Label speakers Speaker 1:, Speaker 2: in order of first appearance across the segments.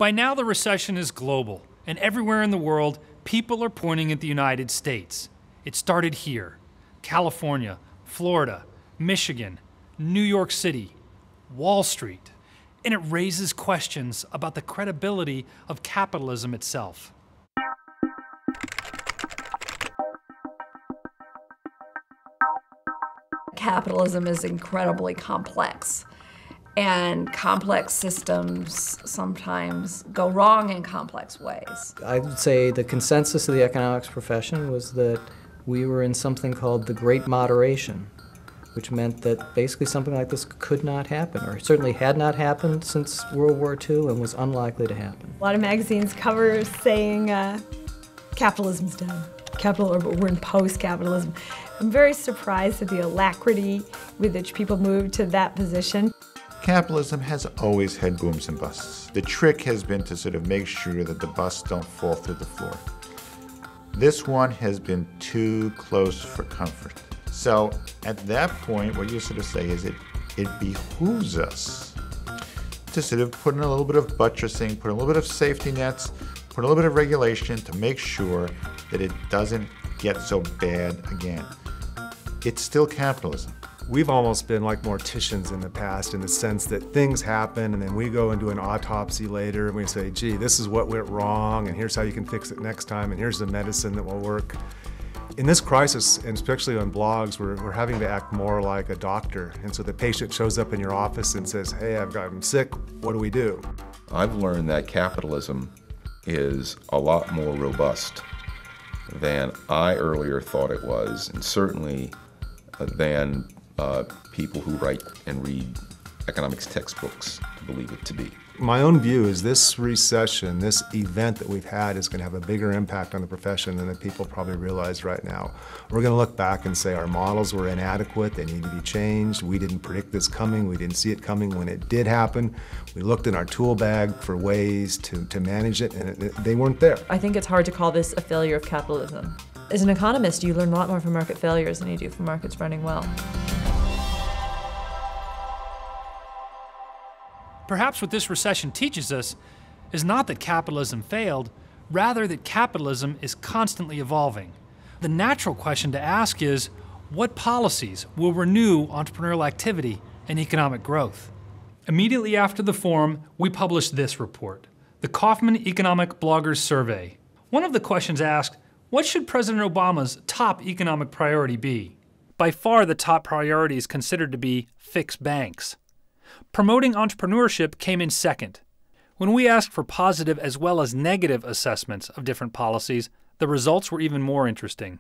Speaker 1: By now, the recession is global, and everywhere in the world, people are pointing at the United States. It started here: California, Florida, Michigan, New York City, Wall Street. And it raises questions about the credibility of capitalism itself.
Speaker 2: Capitalism is incredibly complex, and complex systems sometimes go wrong in complex ways.
Speaker 3: I would say the consensus of the economics profession was that we were in something called the Great Moderation, which meant that basically something like this could not happen, or certainly had not happened since World War II and was unlikely to happen.
Speaker 4: A lot of magazines cover saying capitalism's done. We're in post-capitalism. I'm very surprised at the alacrity with which people moved to that position.
Speaker 5: Capitalism has always had booms and busts. The trick has been to sort of make sure that the busts don't fall through the floor. This one has been too close for comfort. So at that point, what you sort of say is it behooves us to sort of put in a little bit of buttressing, put in a little bit of safety nets, put a little bit of regulation to make sure that it doesn't get so bad again. It's still capitalism.
Speaker 6: We've almost been like morticians in the past in the sense that things happen and then we go and do an autopsy later and we say, gee, this is what went wrong and here's how you can fix it next time and here's the medicine that will work. In this crisis, and especially on blogs, we're having to act more like a doctor. And so the patient shows up in your office and says, hey, I'm sick, what do we do?
Speaker 7: I've learned that capitalism is a lot more robust than I earlier thought it was, and certainly than people who write and read economics textbooks believe it to be.
Speaker 6: My own view is this recession, this event that we've had is going to have a bigger impact on the profession than the people probably realize right now. We're going to look back and say our models were inadequate, they need to be changed, we didn't predict this coming, we didn't see it coming when it did happen. We looked in our tool bag for ways to manage it and they weren't there.
Speaker 8: I think it's hard to call this a failure of capitalism. As an economist, you learn a lot more from market failures than you do from markets running well.
Speaker 1: Perhaps what this recession teaches us is not that capitalism failed, rather that capitalism is constantly evolving. The natural question to ask is, what policies will renew entrepreneurial activity and economic growth? Immediately after the forum, we published this report, the Kauffman Economic Bloggers Survey. One of the questions asked, what should President Obama's top economic priority be? By far the top priority is considered to be fix banks. Promoting entrepreneurship came in second. When we asked for positive as well as negative assessments of different policies, the results were even more interesting.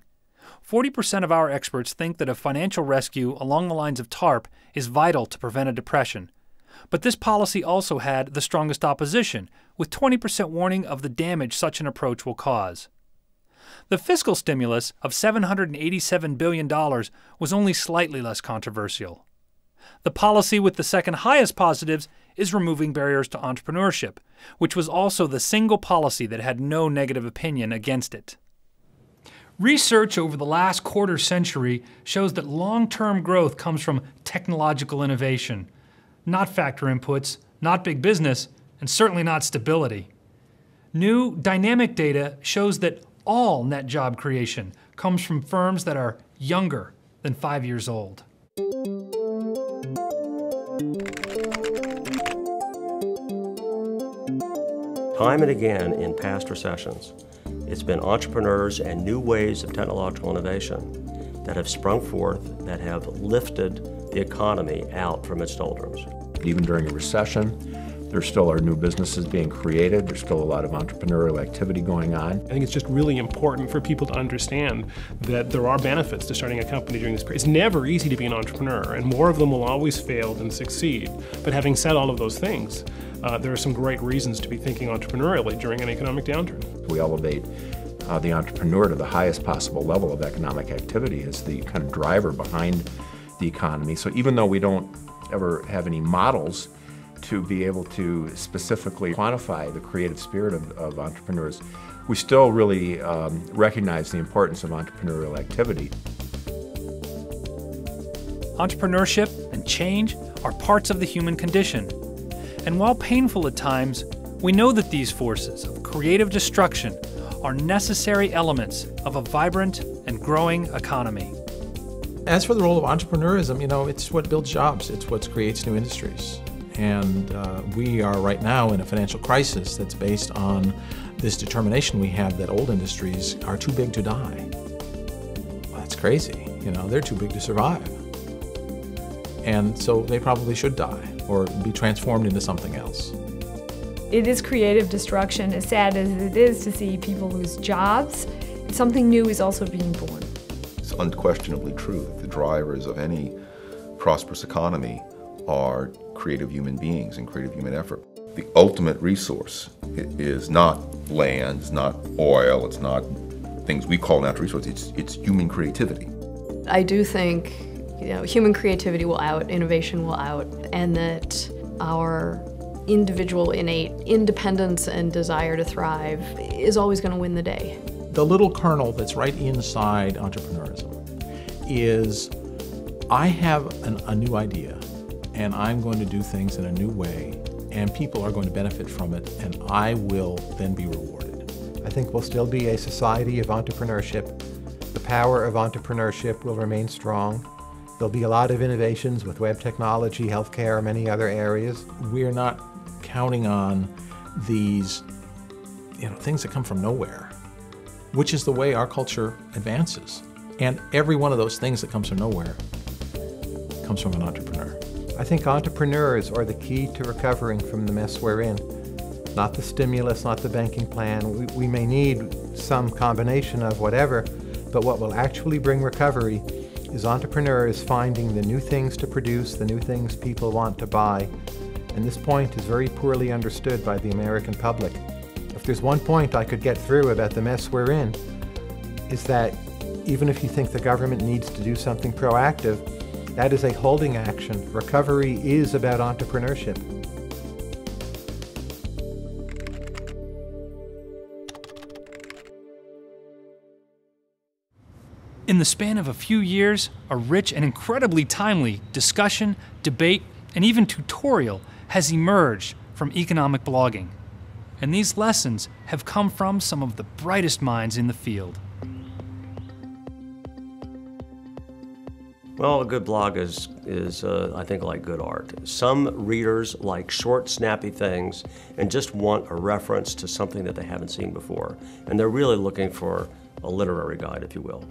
Speaker 1: 40% of our experts think that a financial rescue along the lines of TARP is vital to prevent a depression. But this policy also had the strongest opposition, with 20% warning of the damage such an approach will cause. The fiscal stimulus of $787 billion was only slightly less controversial. The policy with the second highest positives is removing barriers to entrepreneurship, which was also the single policy that had no negative opinion against it. Research over the last quarter century shows that long-term growth comes from technological innovation, not factor inputs, not big business, and certainly not stability. New dynamic data shows that all net job creation comes from firms that are younger than 5 years old.
Speaker 9: Time and again in past recessions, it's been entrepreneurs and new ways of technological innovation that have sprung forth, that have lifted the economy out from its doldrums.
Speaker 10: Even during a recession, there still are new businesses being created. There's still a lot of entrepreneurial activity going on.
Speaker 11: I think it's just really important for people to understand that there are benefits to starting a company during this period. It's never easy to be an entrepreneur, and more of them will always fail than succeed. But having said all of those things, there are some great reasons to be thinking entrepreneurially during an economic downturn.
Speaker 10: We elevate the entrepreneur to the highest possible level of economic activity as the kind of driver behind the economy. So even though we don't ever have any models to be able to specifically quantify the creative spirit of entrepreneurs, we still really recognize the importance of entrepreneurial activity.
Speaker 1: Entrepreneurship and change are parts of the human condition. And while painful at times, We know that these forces of creative destruction are necessary elements of a vibrant and growing economy.
Speaker 10: As for the role of entrepreneurism, it's what builds jobs. It's what creates new industries. And we are right now in a financial crisis that's based on this determination we have that old industries are too big to die. Well, that's crazy. They're too big to survive. And so they probably should die or be transformed into something else.
Speaker 4: It is creative destruction. As sad as it is to see people lose jobs, something new is also being born.
Speaker 7: It's unquestionably true that the drivers of any prosperous economy are creative human beings and creative human effort. The ultimate resource is not land, it's not oil, it's not things we call natural resources, it's human creativity.
Speaker 12: I do think human creativity will out, innovation will out, and that our individual innate independence and desire to thrive is always going to win the day.
Speaker 10: The little kernel that's right inside entrepreneurism is, I have a new idea, and I'm going to do things in a new way, and people are going to benefit from it, and I will then be rewarded.
Speaker 13: I think we'll still be a society of entrepreneurship. The power of entrepreneurship will remain strong. There'll be a lot of innovations with web technology, healthcare, many other areas.
Speaker 10: We're not counting on these things that come from nowhere, which is the way our culture advances. And every one of those things that comes from nowhere comes from an entrepreneur.
Speaker 13: I think entrepreneurs are the key to recovering from the mess we're in. Not the stimulus, not the banking plan. We may need some combination of whatever, but what will actually bring recovery is entrepreneurs finding the new things to produce, the new things people want to buy. And this point is very poorly understood by the American public. If there's one point I could get through about the mess we're in, is that even if you think the government needs to do something proactive, that is a holding action. Recovery is about entrepreneurship.
Speaker 1: In the span of a few years, a rich and incredibly timely discussion, debate, and even tutorial has emerged from economic blogging. And these lessons have come from some of the brightest minds in the field.
Speaker 9: Well, a good blog is I think, like good art. Some readers like short, snappy things and just want a reference to something that they haven't seen before. And they're really looking for a literary guide, if you will.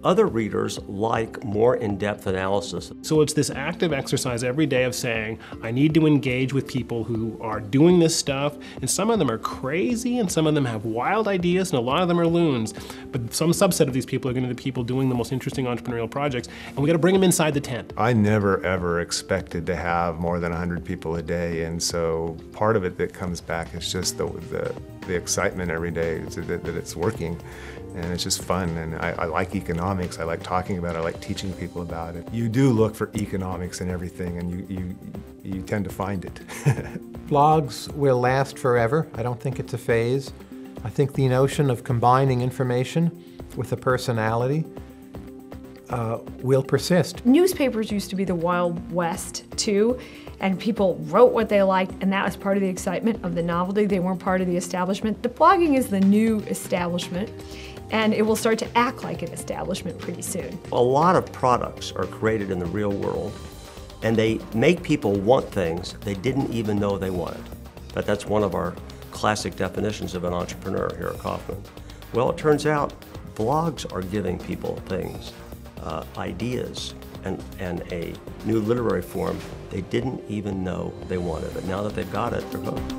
Speaker 9: Other readers like more in-depth analysis.
Speaker 11: So it's this active exercise every day of saying, I need to engage with people who are doing this stuff, and some of them are crazy, and some of them have wild ideas, and a lot of them are loons. But some subset of these people are going to be the people doing the most interesting entrepreneurial projects, and we got to bring them inside the tent.
Speaker 6: I never ever expected to have more than 100 people a day, and so part of it that comes back is just the excitement every day that it's working. And it's just fun, and I like economics, I like talking about it, I like teaching people about it. You do look for economics in everything, and you tend to find it.
Speaker 13: Blogs will last forever. I don't think it's a phase. I think the notion of combining information with a personality will persist.
Speaker 4: Newspapers used to be the Wild West too, and people wrote what they liked, and that was part of the excitement of the novelty. They weren't part of the establishment. The blogging is the new establishment, and it will start to act like an establishment pretty soon.
Speaker 9: A lot of products are created in the real world, and they make people want things they didn't even know they wanted. But that's one of our classic definitions of an entrepreneur here at Kauffman. Well, it turns out blogs are giving people things, ideas, and a new literary form they didn't even know they wanted. But now that they've got it, they're hooked.